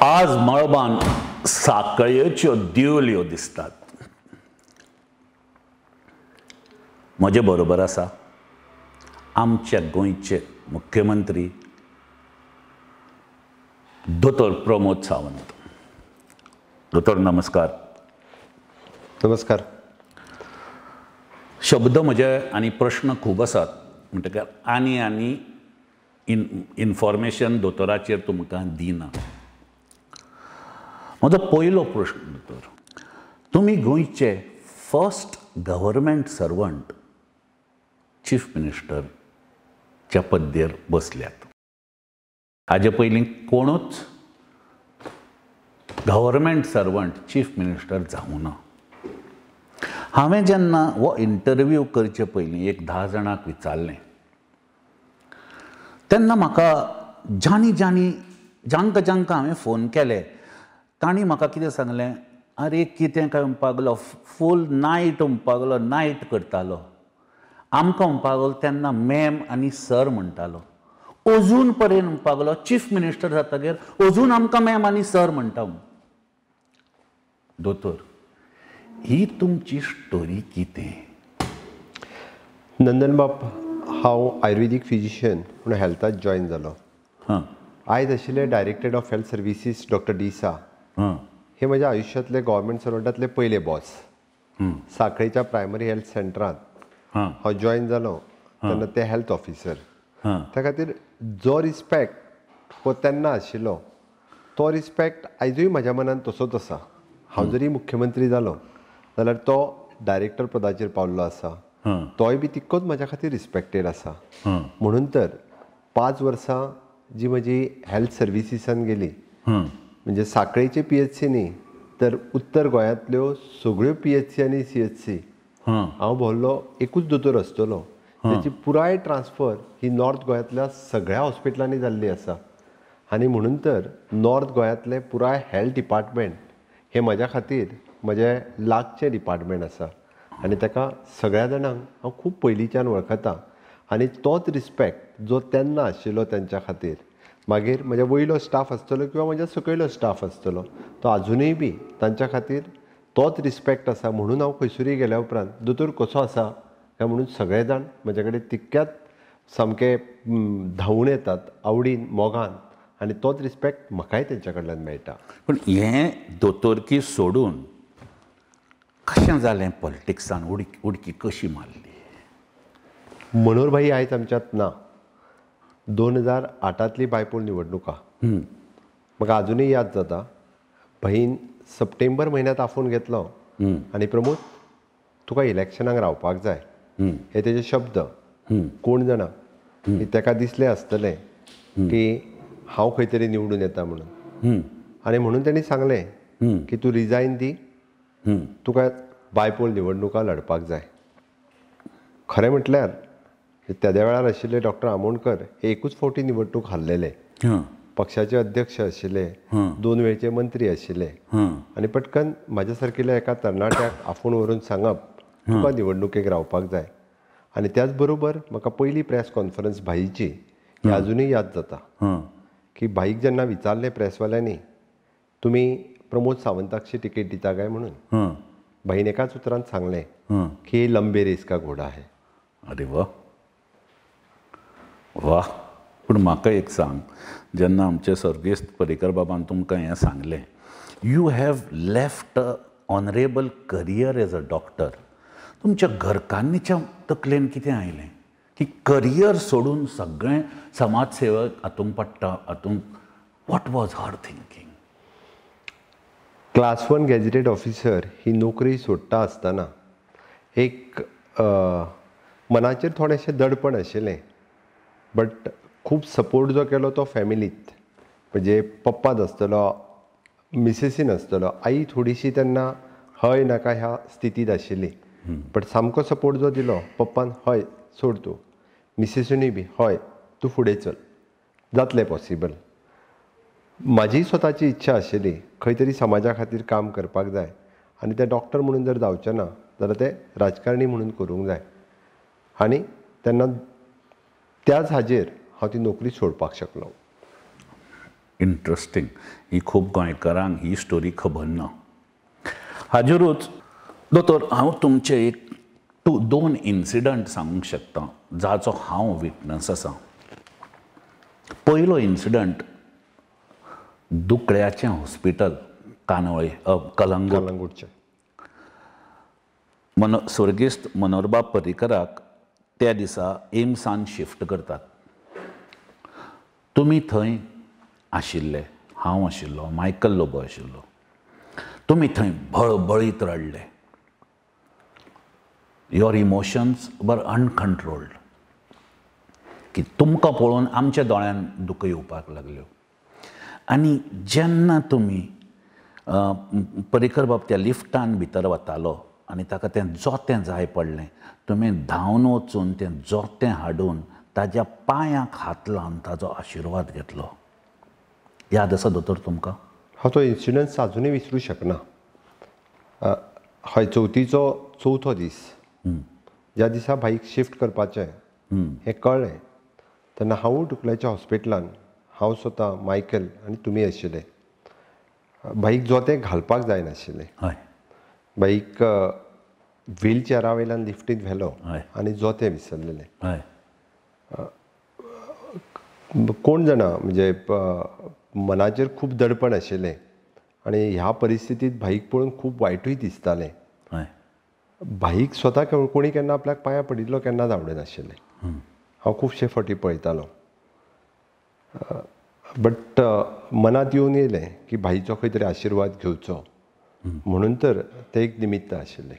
आज मळबान साखळ्योच्यो दिवल्यो दिसतात. म्हजे बरोबर आसा आमच्या गोंयचे मुख्यमंत्री दोतोर प्रमोद सावंत. दोतोर नमस्कार. नमस्कार. शब्द म्हजे आनी प्रश्न खूब आसात म्हणटकीर आनी इन्फॉर्मेशन दोतोराचेर तुमकां दिना. म्हजो पयलो प्रश्न दोतोर, तुमी गोंयचे फर्स्ट गव्हर्मेंट सर्वंट चीफ मिनिस्टरच्या पद्देर बसल्यात. हाजे पयलीं कोणूच गव्हर्मेंट सर्वंट चीफ मिनिस्टर जावं ना. हांवें जेन्ना हो इंटरव्यू करचे पयलीं एक 10 जाणांक विचारलें तेन्ना म्हाका जांकां हांवें फोन केले तांणी म्हाका कितें सांगलें, आरे कितें काय म्हणपाक लागलो, फूल नायट म्हणपाक लागलो, नायट करतालो. आमकां म्हणपाक लागलो तेन्ना मॅम आनी सर म्हणटालो. अजून पर्यंत म्हणपाक लागलो चीफ मिनिस्टर जातकीर अजून आमकां मॅम आनी सर म्हणटा. दोतोर, ही तुमची स्टोरी कितें? नंदन बाब, हांव आयुर्वेदीक फिजिशियन म्हणून हेल्थांत जॉयन जालो. आयज आशिल्ले director of health services doctor दिसा हे म्हज्या आयुश्यांतले गव्हर्मेंट सर्वंटांतले पयले बॉस. सांखळेच्या प्रायमरी हेल्थ सेंटरांत हांव जॉयन जालो तेन्ना ते हेल्थ ऑफिसर. त्या खातीर जो रिस्पेक्ट हो तेन्ना आशिल्लो तो रिस्पेक्ट आयजूय म्हाज्या मनान तसोच आसा. हांव जरी मुख्यमंत्री जालो जाल्यार तो डायरेक्टर पदाचेर पावल्लो आसा. तोय बी तितकोच म्हाज्या खातीर रिस्पेक्टेड आसा. म्हणून तर 5 वर्सां जी म्हजी हेल्थ सर्विसीसान गेली, म्हणजे सांखळेचे PHC न्ही तर उत्तर गोंयांतल्यो सगळ्यो PHC आनी CHC हांव भोंवलो एकूच दोतोर आसतलो. त्याची पुराय ट्रान्सफर ही नॉर्थ गोंयांतल्या सगळ्या हॉस्पिटलांनी जाल्ली आसा. आनी म्हणून तर नॉर्थ गोंयांतलें पुराय हेल्थ डिपार्टमेंट हें म्हज्या खातीर म्हजें लागचें डिपार्टमेंट आसा. आनी ताका सगळ्या जाणांक हांव खूब पयलींच्यान वळखता. आनी तोच रिस्पेक्ट जो तेन्ना आशिल्लो तेंच्या खातीर, मागीर म्हज्या वयलो स्टाफ आसतलो किंवा म्हज्या सकयलो स्टाफ आसतलो, तो आजुनूय बी तांच्या खातीर तोच रिस्पेक्ट आसा. म्हणून हांव खंयसरूय गेल्या उपरांत दोतोर कसो आसा काय म्हणून सगळे जाण म्हजे कडेन तितक्याच सामके धांवून येतात, आवडीन मोगान. आनी तोच रिस्पेक्ट म्हाकाय तेंच्या कडल्यान मेळटा. पूण हें दोतोरकी सोडून कशें जालें पॉलिटिक्सान उडकी कशी मारली? मनोहर भाई आयज आमच्यांत ना. 2008 बायपोल निवडणुका म्हाका आजुनूय याद जाता. भाईन सप्टेंबर म्हयन्यांत आफोवन घेतलो आनी प्रमोद तुका इलेक्शनाक रावपाक जाय हे तेजे शब्द. कोण जाणा ताका दिसलें आसतलें की हांव खंय तरी निवडून येता म्हणून. आनी म्हणून ताणी सांगलें की तूं रिजायन दी, तुका बायपोल निवडणुका लडपाक जाय. खरें म्हटल्यार तेद्या वेळार आशिल्ले डॉक्टर आमोणकर हे एकूच फावटी निवडणूक हारलेले. पक्षाचे अध्यक्ष आशिल्ले, 2 वेळचे मंत्री आशिल्ले. आनी पटकन म्हाज्या सारकिल्ल्या एका तरणाट्याक आफोवन व्हरून सांगप तुका निवडणुकेक रावपाक जाय. आनी त्याच बरोबर म्हाका पयली प्रेस कॉन्फरन्स भाईची ही आजुनूय याद जाता की भाईक जेन्ना विचारलें प्रेसवाल्यांनी तुमी प्रमोद सावंताकशी तिकेट दिता काय म्हणून, भाईन एकाच उतरांत सांगलें की लंबे रेस का घोडा है. अरे वा वा. पूण म्हाका एक सांग, जेन्ना आमचे सर्गेस्त पर्रीकर बाबान तुमकां हें सांगलें, you have left a honourable career as a doctor, तुमच्या घरकान्नीच्या तकलेन कितें आयलें की करियर सोडून सगळें समाज सेवक हातूंत पडटा? हातूंत what was her thinking? Class 1 gazetted officer ही नोकरी सोडटा आसतना एक मनाचेर थोडेंशें दडपण आशिल्लें. बट खूब सपोर्ट जो केलो तो फॅमिलीत, म्हणजे पप्पाच आसतलो, मिसेसीन आसतलो. आई थोडीशी तेन्ना हय नाका ह्या स्थितीत आशिल्ली. बट सामको सपोर्ट जो दिलो पप्पान, हय सोड तूं. मिसेसूनय बी हय तूं फुडें चल, जातलें पॉसिबल. म्हाजी स्वताची इच्छा आशिल्ली खंय तरी समाजा खातीर काम करपाक जाय. आनी तें डॉक्टर म्हणून जर जावचें ना जाल्यार तें राजकारणी म्हणून करूंक जाय. आनी तेन्ना त्याच हाजेर हांव ती नोकरी सोडपाक शकलो. इंट्रस्टींग. ही खूब गोंयकारांक ही स्टोरी खबर ना. हाजेरूच दोतोर हांव तुमचे एक 2 इन्सिडंट सांगूंक शकता जाचो हांव विटनस आसा. पयलो इन्सिडंट दुकड्याचें हॉस्पिटल कानवळे कलंगूटचे. स्वर्गेस्त मनोहरबा पर्रीकराक त्या दिसा एम्सान शिफ्ट करतात. तुमी थंय आशिल्ले, हांव आशिल्लो, मायकल लोबो आशिल्लो. तुमी थंय बळबळीत रडले. युअर इमोशन्स वर अनकंट्रोल्ड. की तुमकां पळोवन आमच्या दोळ्यान दुकां येवपाक लागल्यो. आनी जेन्ना तुमी पर्रीकर बाब त्या लिफ्टान भितर वतालो आनी ताका तें जोतें जाय पडलें, तुमी धांवन वचून तें जोतें हाडून ताज्या पांयांक हात लावन ताजो आशिर्वाद घेतलो. याद आसा दोतोर तुमकां? हांव तो इन्सिडंट अजुनूय विसरूं शकना. हय, चवथीचो चवथो दीस, ज्या दिसा भाईक शिफ्ट करपाचें हें कळ्ळें तेन्ना हांवूय दुकल्याच्या हॉस्पिटलान, हांव स्वता, मायकल आनी तुमी आशिल्ले. भाईक जोतें घालपाक जाय नाशिल्लें. हय. भाईक व्हीलचॅरा वयल्यान लिफ्टींत व्हेलो आनी जोतें विसरलेलें. हय. कोण जाणा, म्हणजे मनाचेर खूब दडपण आशिल्लें आनी ह्या परिस्थितींत भाईक पळोवन खूब वायटूय दिसतालें. हय. भाईक स्वता कोणी केन्ना आपल्याक पांयां पडिल्लो केन्नाच आवडनाशिल्लें. हांव खुबशे फावटी पळयतालो. बट मनांत येवन येयलें की भाईचो खंय तरी आशिर्वाद घेवचो म्हणून तर तें एक निमित्त आशिल्लें.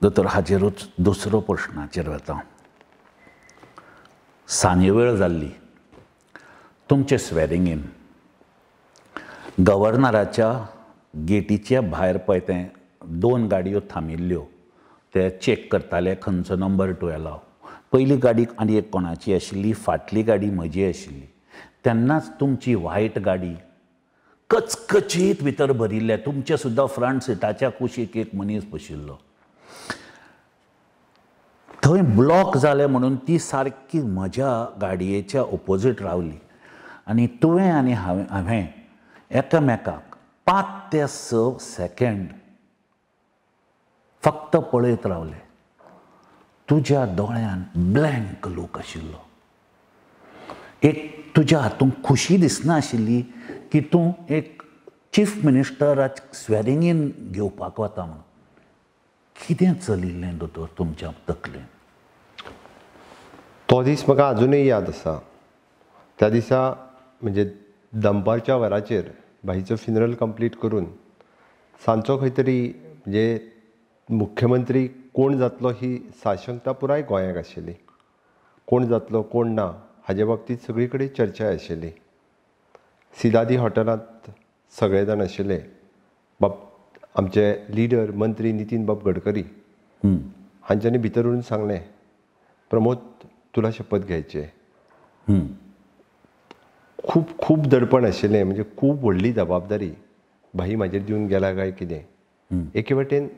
दोतोर हाजेरूच दुसरो प्रश्नाचेर वता. सांजे वेळ जाल्ली, तुमचे स्वेरींगेन गव्हर्नराच्या गेटीच्या भायर पळय तें 2 गाडयो थांबिल्ल्यो, ते चॅक करताले खंयचो नंबर टू एलाव. पयली गाडी आनी एक कोणाची आशिल्ली, फाटली गाडी म्हजी आशिल्ली. तेन्नाच तुमची व्हायट गाडी कचकचीत भितर भरिल्ले, तुमचे सुद्दां फ्रंट सिटाच्या कुशीक एक मनीस बशिल्लो. थंय ब्लॉक जालें म्हणून ती सारकी म्हज्या गाडयेच्या ऑपोजीट रावली आनी तुवें आनी हांवें एकामेकाक 5 ते 6 सेकंड फक्त पळयत रावले. तुज्या दोळ्यान ब्लँक लूक आशिल्लो. एक तुज्या हातूंत खुशी दिसना आशिल्ली की तूं एक चीफ मिनिस्टराक स्वेरींगेन घेवपाक वता म्हणून. कितें चलिल्लें दोतोर तुमच्या तकलेन? तो दीस म्हाका अजुनूय याद आसा. त्या दिसा म्हणजे दनपारच्या वराचेर भाईचो फिनरल कंप्लीट करून सांजचो खंय तरी म्हणजे मुख्यमंत्री कोण जातलो ही साशंकता पुराय गोंयाक आशिल्ली. कोण जातलो कोण ना हाजे बाबतींत सगळी कडेन चर्चा आशिल्ली. सिदादी हॉटेलांत सगळे जाण आशिल्ले. आमचे लिडर मंत्री नितीन बाब गडकरी हांच्यांनी भितर व्हरून सांगलें, प्रमोद तुला शपथ घ्यायची आहे. खूब खूब दडपण आशिल्लें, म्हणजे खूब व्हडली जबाबदारी भाई म्हाजेर दिवन गेला काय कितें. एके वटेन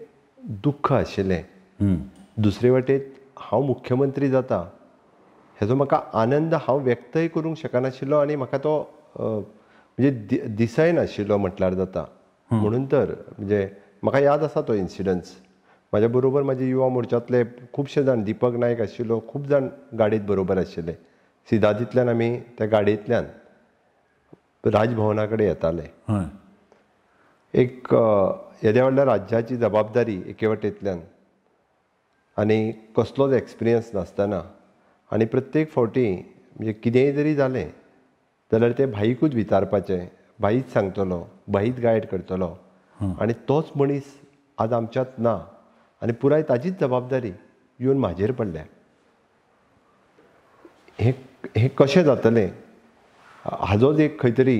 दुख्ख आशिल्लें, दुसरे वटेन हांव मुख्यमंत्री जाता हेजो म्हाका आनंद हांव व्यक्तय करूंक शकनाशिल्लो आनी म्हाका तो म्हणजे दिसय नाशिल्लो म्हटल्यार जाता. म्हणून तर म्हणजे म्हाका याद आसा तो इन्सिडंट्स. म्हाज्या बरोबर म्हाजे युवा मोर्चांतले खुबशे जाण, दीपक नायक आशिल्लो, खूब जाण गाडयेंत बरोबर आशिल्ले. सिदादींतल्यान आमी त्या गाडयेंतल्यान राजभवना कडेन येताले. एक येद्या व्हडल्या राज्याची जबाबदारी एके वटेंतल्यान आनी कसलोच एक्सपिरियन्स नासतना आनी प्रत्येक फावटी म्हणजे कितेंय जरी जालें जाल्यार तें भाईकूच विचारपाचें, भाईच सांगतलो, भाईच गायड करतलो. आनी तोच मनीस आज आमच्यांत ना आनी पुराय ताजीच जबाबदारी येवन म्हाजेर पडल्या. हें कशें जातलें हाजोच एक खंय तरी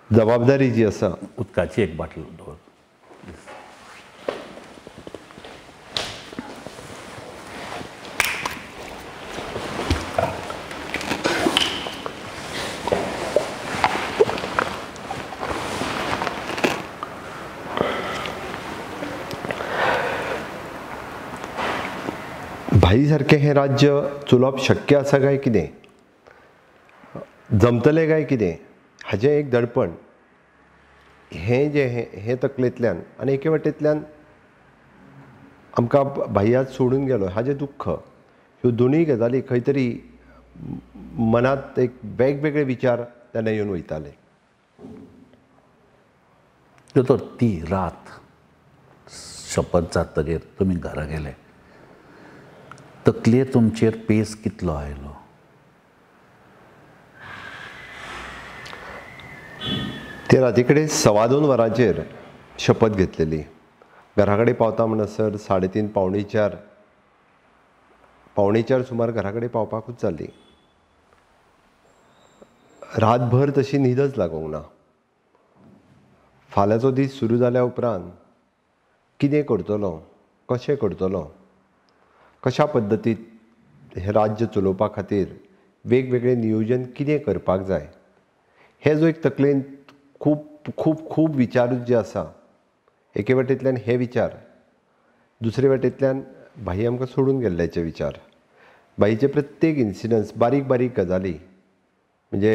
जबाबदारी जी आसा. उदकाची एक बाटल दवर. भाई सारकें हें राज्य चलोवप शक्य आसा काय कितें, जमतलें काय कितें हाजें एक दडपण हें जें हे तकलेंतल्यान आनी एके वटेंतल्यान आमकां भाई आज सोडून गेलो हाजें दुख्ख, ह्यो दोनूय गजाली खंय तरी मनांत एक वेगवेगळे विचार तेन्ना येवन वयताले. दोतोर ती रात शपथ जातकीर तुमी घरा गेले, तकलेर तुमचेर पेस कितलो आयलो? ते राती कडेन 2:15 वरांचेर शपथ घेतलेली. घरा कडेन पावता म्हणसर 3:30 पावणे 4 सुमार घरा कडेन पावपाकूच जाली. रातभर तशी न्हीदच लागूंक ना. फाल्यांचो दीस सुरू जाल्या उपरांत कितें करतलो, कशें करतलो, कशा पद्दतीन हें राज्य चलोवपा खातीर वेगवेगळें नियोजन कितें करपाक जाय, हे जो एक तकलेंत खूब खूब खूब विचारूच जे आसा. एके वटेंतल्यान हे विचार, दुसरे वटेंतल्यान भाई आमकां सोडून गेल्ल्याचे विचार. भाईचे प्रत्येक इन्सिडन्स, बारीक बारीक गजाली, म्हणजे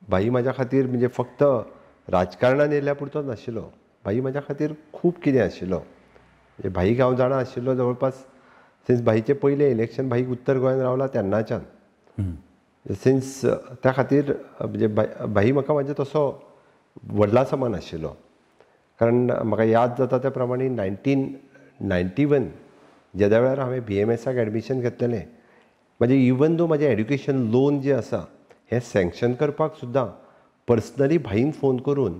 भाई म्हाज्या खातीर म्हणजे फक्त राजकारणान येयल्या पुरतोच नाशिल्लो, भाई म्हाज्या खातीर खूब कितें आशिल्लो. म्हणजे भाईक हांव जाणा आशिल्लो जवळपास सिन्स भाईचें पयलें इलेक्शन भाईक उत्तर गोंयांत रावला तेन्नाच्यान. सिन्स त्या खातीर म्हणजे भाई म्हाका म्हणजे तसो व्हडला समान आशिल्लो. कारण म्हाका याद जाता त्या प्रमाणे 1991 ज्या वेळार हांवें BMSक एडमिशन घेतलेलें, म्हणजे इवन दो म्हाजें एड्युकेशन लोन जें आसा हें सँक्शन करपाक सुद्दां पर्सनली भाईन फोन करून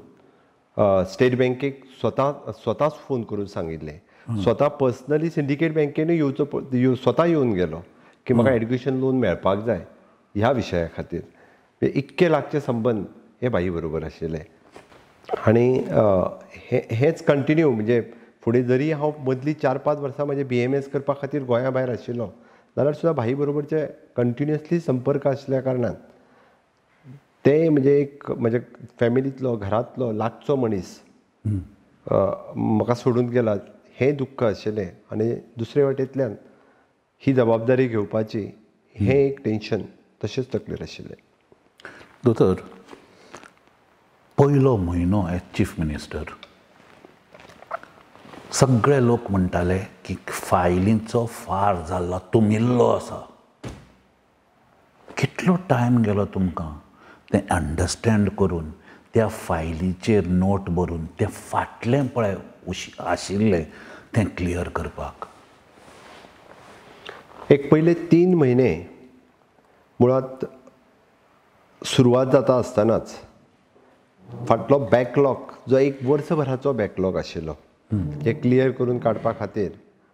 स्टेट बँकेक स्वताच फोन करून सांगिल्लें. स्वता पर्सनली सिंडिकेट बँकेनूय येवचो, स्वता येवन गेलो की म्हाका एड्युकेशन लोन मेळपाक जाय ह्या विशया खातीर. इतके लागचे संबंद हे भाई बरोबर आशिल्ले. आनी हेंच कंटिन्यू, म्हणजे फुडें जरी हांव मदलीं 4-5 वर्सां म्हाजे BMS करपा खातीर गोंया भायर आशिल्लो जाल्यार सुद्दां भाई बरोबरचे कंटिन्युअसली संपर्क आसल्या कारणान ते म्हणजे एक म्हज्या फॅमिलींतलो, घरांतलो लागचो मनीस म्हाका सोडून गेला हें दुख्ख आशिल्लें. आनी दुसरे वटेंतल्यान ही जबाबदारी घेवपाची हें एक टेन्शन तशेंच तकलेर आशिल्लें. दोतोर, पयलो म्हयनो एज चीफ मिनिस्टर सगळे लोक म्हणटाले की फायलींचो फार जाल्लो तुमिल्लो आसा. कितलो टायम गेलो तुमकां तें अंडरस्टँड करून त्या फायलीचेर नोट बरोवन तें फाटलें पळय आशिल्लें तें क्लियर करपाक? एक पयले 3 म्हयने मुळात सुरवात जाता आसतनाच फाटलो बॅकलॉग जो एक वर्सभराचो बॅकलॉग आशिल्लो हे क्लियर करून काडपा खातीर,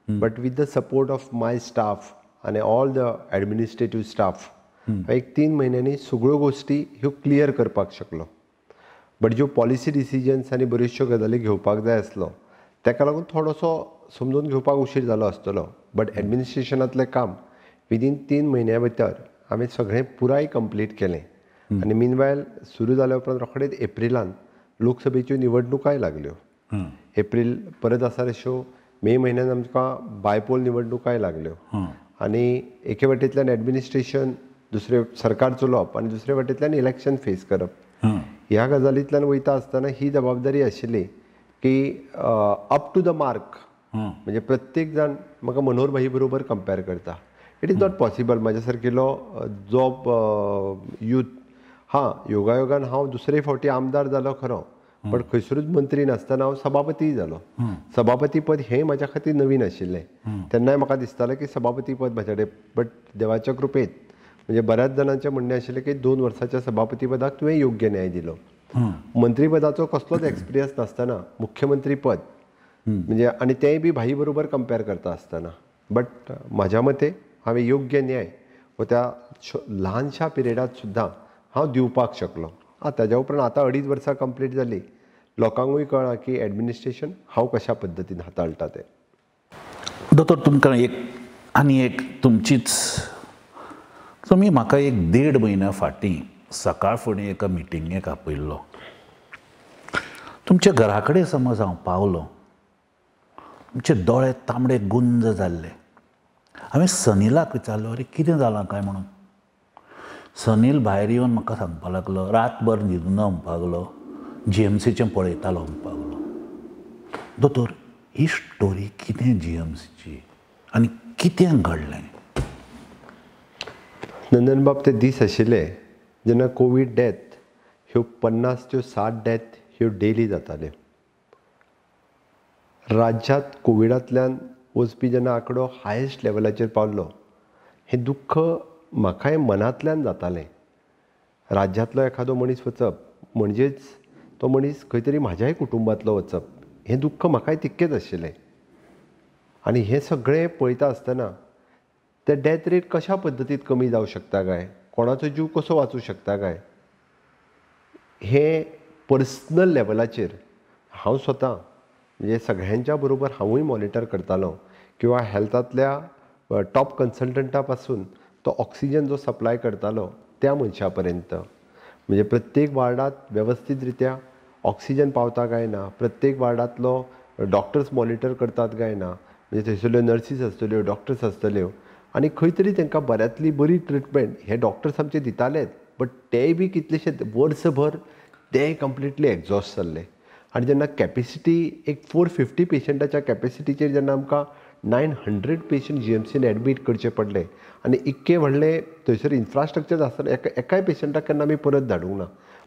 but with the support of my staff आनी ऑल द एडमिनिस्ट्रेटीव स्टाफ एक 3 म्हयन्यांनी सगळ्यो गोश्टी ह्यो क्लियर करपाक शकलो. बट ज्यो पॉलिसी डिसिजन्स आनी बऱ्योचश्यो गजाली घेवपाक जाय आसलो ताका लागून थोडोसो समजून घेवपाक उशीर जालो आसतलो. बट एडमिनिस्ट्रेशनांतलें काम विदीन 3 म्हयन्यां भितर हांवें सगळें पुराय कंप्लीट केलें. आनी मिनवायल सुरू जाल्या उपरांत रोखडेच एप्रिलांत लोकसभेच्यो निवडणुकाय लागल्यो. एप्रील परत आसा तश्यो मे म्हयन्यान आमकां बायपोल निवडणुकाय लागल्यो. आनी एके वटेंतल्यान एडमिनिस्ट्रेशन, दुसरे सरकार चलोवप आनी दुसरे वटेंतल्यान इलेक्शन फेस करप, ह्या गजालींतल्यान वयता आसतना ही जबाबदारी आशिल्ली की अप टू द मार्क, म्हणजे प्रत्येक जाण म्हाका मनोहर भाई बरोबर कंपेर करता. It is not possible. म्हाज्या सारकेलो जॉब यूथ, योगायोगान हांव दुसरे फावटी आमदार जालो खरो, पण खंयसरूच मंत्री नासतना हांव सभापती जालो. सभापती पद हें म्हाज्या खातीर नवीन आशिल्लें. तेन्नाय म्हाका दिसतालें की सभापती पद म्हाजे कडेन, बट देवाच्या कृपेत म्हणजे बऱ्याच जाणांचें म्हणणें आशिल्लें की 2 वर्साच्या सभापती पदाक तुवें योग्य न्याय दिलो. मंत्री पदाचो कसलोच एक्सपिरियन्स नासतना मुख्यमंत्री पद, म्हणजे आनी तेंय बी भाई बरोबर कंपेर करता आसतना, बट म्हाज्या मते हांवें योग्य न्याय व त्या ल्हानशा पिरियडांत सुद्दां हांव दिवपाक शकलो. ताज्या उपरांत आतां 2.5 वर्सां कंप्लीट जाली, लोकांकूय कळ्ळां की एडमिनिस्ट्रेशन हांव कशा पद्दतीन हाताळटा तें. दोतोर, तुमकां एक तुमचीच, तुमी म्हाका 1.5 म्हयन्या फाटीं सकाळ फुडें एका मिटिंगेक आपयल्लो. तुमच्या घरा कडेन समज हांव पावलो, तुमचे दोळे तांबडे गुंज जाल्ले हांवें सनिलाक विचारलो अरे कितें जालां काय म्हणून. सनील भायर येवन म्हाका सांगपाक लागलो, रातभर न्हिदना म्हणपाक लागलो, GMCचें पळयतालो म्हणपाक लागलो. दोतोर ही स्टोरी कितें GMCची आनी कितें घडलें? नंदन बाब, ते दीस आशिल्ले जेन्ना कोवीड डेथ ह्यो 50 त्यो 60 डेथ ह्यो डेली जाताल्यो. राज्यांत कोविडांतल्यान वचपी जेन्ना आंकडो हायेस्ट लेवलाचेर पावल्लो, हें दुख्ख म्हाकाय मनांतल्यान जातालें. राज्यांतलो एखादो मनीस वचप म्हणजेच तो मनीस खंय तरी म्हाज्याय कुटुंबांतलो वचप, हें दुख्ख म्हाकाय तितकेंच आशिल्लें. आनी हें सगळें पळयता आसतना ते डेथ रेट कशा पद्दतीन कमी जावं शकता काय, कोणाचो जीव कसो वाचूं शकता काय, हें पर्सनल लेवलाचेर हांव स्वता म्हणजे सगळ्यांच्या बरोबर हांवूय मॉनिटर करतालो किंवा हेल्थांतल्या टॉप कन्सल्टंटा पासून तो ऑक्सिजन जो सप्लाय करतालो त्या मनशा पर्यंत, म्हणजे प्रत्येक वार्डांत वेवस्थीत रित्या ऑक्सिजन पावता काय ना, प्रत्येक वार्डांतलो डॉक्टर्स मॉनिटर करतात काय ना, म्हणजे थंयसरल्यो नर्सीस आसतल्यो, डॉक्टर्स आसतल्यो, आनी खंय तरी तांकां बऱ्यांतली बरी ट्रिटमेंट हे डॉक्टर्स आमचे दितालेच, बट तेय बी कितलेशे वर्सभर तेय कंप्लिटली एक्झॉस्ट जाल्ले. आनी जेन्ना कॅपेसिटी एक 450 पेशंटाच्या कॅपेसिटीचेर जेन्ना आमकां 900 पेशंट GMCन एडमीट करचे पडले आनी इतके व्हडले थंयसर इन्फ्रास्ट्रक्चर आसतना एकाय पेशंटाक केन्ना आमी परत धाडूंक ना.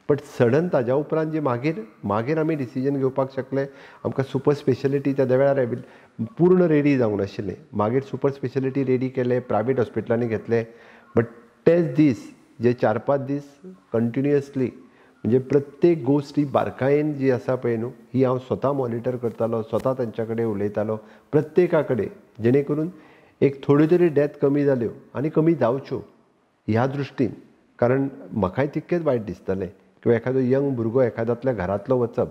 बट सडन ताज्या उपरांत जे मागीर आमी डिसिजन घेवपाक शकले, आमकां सुपर स्पेशलिटी त्या वेळार पूर्ण रेडी जावंक नाशिल्लें. मागीर सुपर स्पेशलिटी रेडी केले, प्रायवेट हॉस्पिटलांनी घेतले. बट तेच दीस जे 4-5 दीस कंटिन्युअसली म्हणजे प्रत्येक गोश्ट ही बारकायेन जी आसा पळय न्हू, ही हांव स्वता मॉनिटर करतालो, स्वता तांच्या कडेन उलयतालो प्रत्येका कडेन, जेणे करून एक थोड्यो तरी डेथ कमी जाल्यो आनी कमी जावच्यो ह्या दृश्टीन. कारण म्हाकाय तितकेंच वायट दिसतालें किंवा एखादो यंग भुरगो एखाद्यातल्या घरांतलो वचप,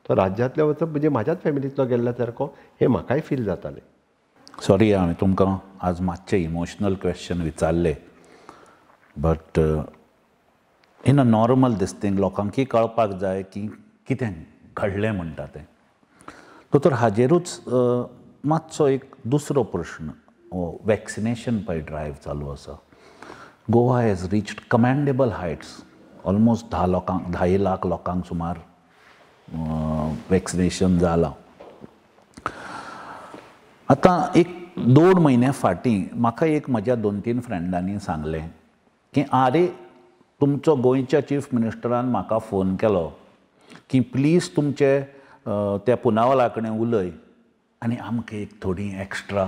तो राज्यांतलो वचप म्हणजे म्हाज्याच फॅमिलींतलो गेल्ल्या सारको हें म्हाकाय फील जातालें. सॉरी हांवें तुमकां आज मातशें इमोशनल क्वेश्चन विचारले, but in a normal this thing लोकांकय कळपाक जाय की कितें घडलें म्हणटा तें. दोतोर हाजेरूच मातसो एक दुसरो प्रश्न. वॅक्सिनेशन पळय ड्रायव्ह चालू आसा. Goa has reached commendable heights. Almost 10 lakh लोकांक सुमार वॅक्सिनेशन जालां. आतां एक 2 म्हयने फाटीं म्हाका एक म्हज्या 2-3 फ्रेंडांनी सांगलें की आरे तुमचो गोंयच्या चीफ मिनिस्टरान म्हाका फोन केलो की प्लीज तुमचे त्या पुनावाला कडेन उलय आनी आमकां एक थोडी एक्स्ट्रा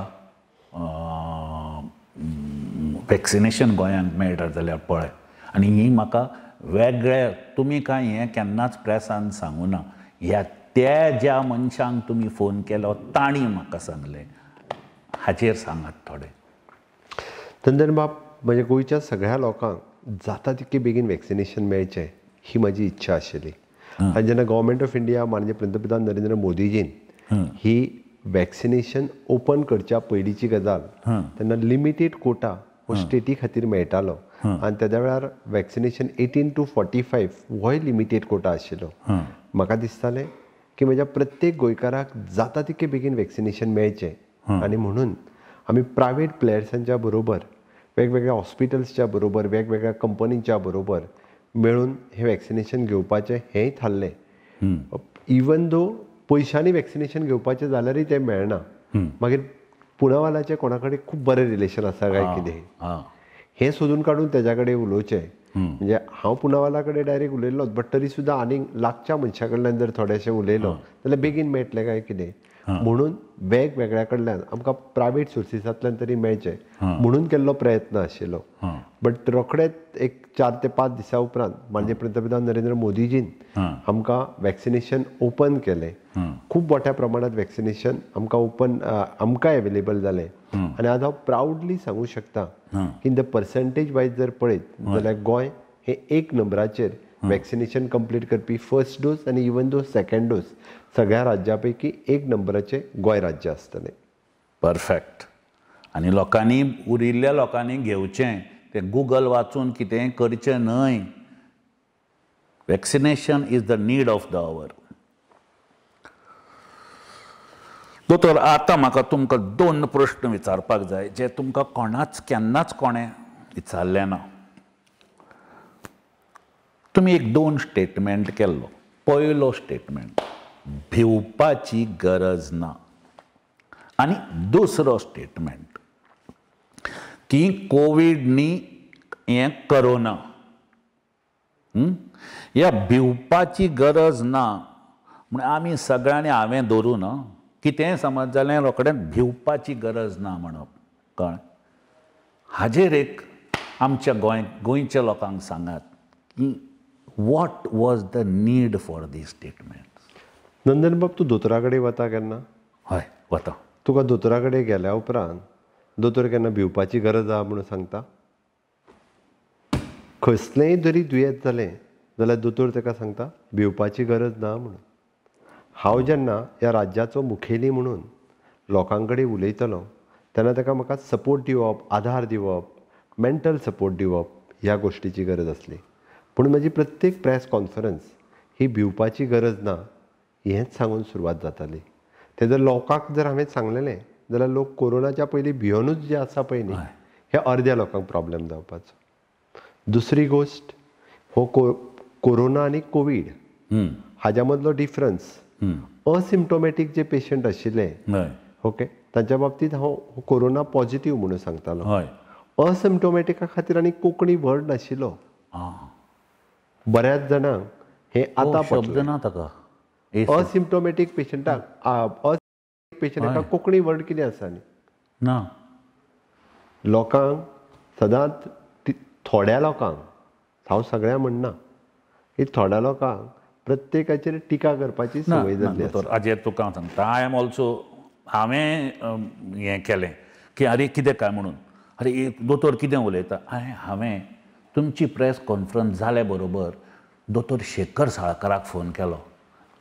वॅक्सिनेशन गोंयांत मेळटा जाल्यार पळय. आनी ही म्हाका वेगळे तुमी कांय हें केन्नाच प्रेसान सांगूं ना, ह्या त्या ज्या मनशांक तुमी फोन केलो तांणी म्हाका सांगलें. हाचेर सांगात थोडें. नंदन बाब, म्हणजे गोंयच्या सगळ्या लोकांक जाता तितके बेगीन वॅक्सिनेशन मेळचें ही म्हजी इच्छा आशिल्ली. आनी जेन्ना गव्हर्मेंट ऑफ इंडिया माननीय पंतप्रधान नरेंद्र मोदीजीन ही वॅक्सिनेशन ओपन करच्या पयलींची गजाल, तेन्ना लिमिटेड कोटा हो स्टेटी खातीर मेळटालो आनी त्या वेळार वॅक्सिनेशन 18 to 45 होय लिमिटेड कोटा आशिल्लो. म्हाका दिसतालें की म्हज्या प्रत्येक गोंयकाराक जाता तितके बेगीन वॅक्सिनेशन मेळचें आनी म्हणून आमी प्रायवेट प्लेयर्सांच्या बरोबर, वेगवेगळ्या हॉस्पिटल्सच्या बरोबर, वेगवेगळ्या कंपनीच्या बरोबर मेळून हें वॅक्सिनेशन घेवपाचें हेंय थारलें. इवन दो पयशांनी वॅक्सिनेशन घेवपाचें जाल्यारय तें मेळना. मागीर पुनावालाचें कोणा कडेन खूब बरें रिलेशन आसा काय कितें हें सोदून काडून तेज्या कडेन उलोवचें. म्हणजे हांव पुनावाला कडेन डायरेक्ट उलयल्लोच, बट तरी सुद्दां आनीक लागच्या मनशा कडल्यान जर थोडेशें उलयलो जाल्यार बेगीन मेळटलें काय कितें म्हणून वेगवेगळ्या कडल्यान आमकां प्रायवेट सोर्सिसांतल्यान तरी मेळचें म्हणून केल्लो प्रयत्न आशिल्लो. बट रोखडेच एक 4 ते 5 दिसां उपरांत माननीय पंतप्रधान नरेंद्र मोदीजीन आमकां वॅक्सिनेशन ओपन केलें. खूब मोठ्या प्रमाणांत वॅक्सिनेशन आमकां ओपन आमकां एवेलेबल जालें. आनी आज हांव प्रावडली सांगूं शकता की इन द पर्संटेज वायज जर पळयत जाल्यार गोंय हें 1 नंबराचेर वॅक्सिनेशन कंप्लीट करपी फर्स्ट डोस आनी इवन दो सेकंड डोस सगळ्या राज्यां पैकी 1 नंबराचें गोंय राज्य आसतलें. परफेक्ट. आनी लोकांनी उरिल्ल्या लोकांनी घेवचें तें गुगल वाचून कितेंय करचें न्हय. Vaccination is the need of the hour. दोतोर आतां म्हाका तुमकां 2 प्रश्न विचारपाक जाय जे तुमकां कोणाच केन्नाच कोणें विचारले ना. तुमी एक 2 स्टेटमेंट केल्लो. पयलो स्टेटमेंट, भिवपाची गरज ना. आनी दुसरो स्टेटमेंट की कोवीड न्ही, हें करोना. ह्या भिवपाची गरज ना म्हण आमी सगळ्यांनी हांवें धरून कितेंय समज जालें रोखडेंच भिवपाची गरज ना म्हणप. कळ्ळें? हाजेर एक आमच्या गोंयच्या लोकांक सांगात की what was the need for this statement. Nandan बाब, तूं दोतोरा कडेन वता केन्ना? हय, वता. तुका दोतोरा कडेन गेल्या उपरांत दोतोर केन्ना भिवपाची गरज आहा म्हणून सांगता? कसलेंय जरी दुयेंत जालें जाल्यार दोतोर ताका सांगता भिवपाची गरज ना म्हणून. हांव जेन्ना ह्या राज्याचो मुखेली म्हणून लोकां कडेन उलयतलो तेन्ना ताका म्हाका सपोर्ट दिवप, आधार दिवप, मेंटल सपोर्ट दिवप ह्या गोश्टीची गरज आसली. पूण म्हजी प्रत्येक प्रेस कॉन्फरन्स ही भिवपाची गरज ना हेंच सांगून सुरवात जाताली. ते जर लोकांक जर हांवें सांगलेलें जाल्यार लोक कोरोनाच्या पयलीं भियोनूच जे आसा पळय न्ही, हे अर्द्या लोकांक प्रॉब्लेम जावपाचो. दुसरी गोश्ट, हो कोरोना आनी कोवीड हाज्या मदलो डिफरन्स, असिम्टोमॅटीक जे पेशंट आशिल्ले, ओके, तांच्या बाबतींत हांव कोरोना पॉझिटीव म्हणून सांगतालो. असिम्टोमॅटिका खातीर आनी कोंकणी वर्ड नाशिल्लो. बऱ्याच जाणांक हे आतां शब्द ना ताका. असिम्टोमॅटीक पेशंटाक पेशंटाका कोंकणी वर्ड कितें आसा न्ही ना. लोकांक सदांच थोड्या लोकांक, हांव सगळ्या म्हणना, की थोड्या लोकांक प्रत्येकाचेर टिका करपाची संवय जाल्ली आसा. हाजेर तुका सांगता, आय एम ऑल्सो, हांवें हें केलें की अरे कितें काय म्हणून, अरे दोतोर कितें उलयता. हांवें तुमची प्रेस कॉन्फरन्स जाले बरोबर दोतोर शेखर साळकाराक फोन केलो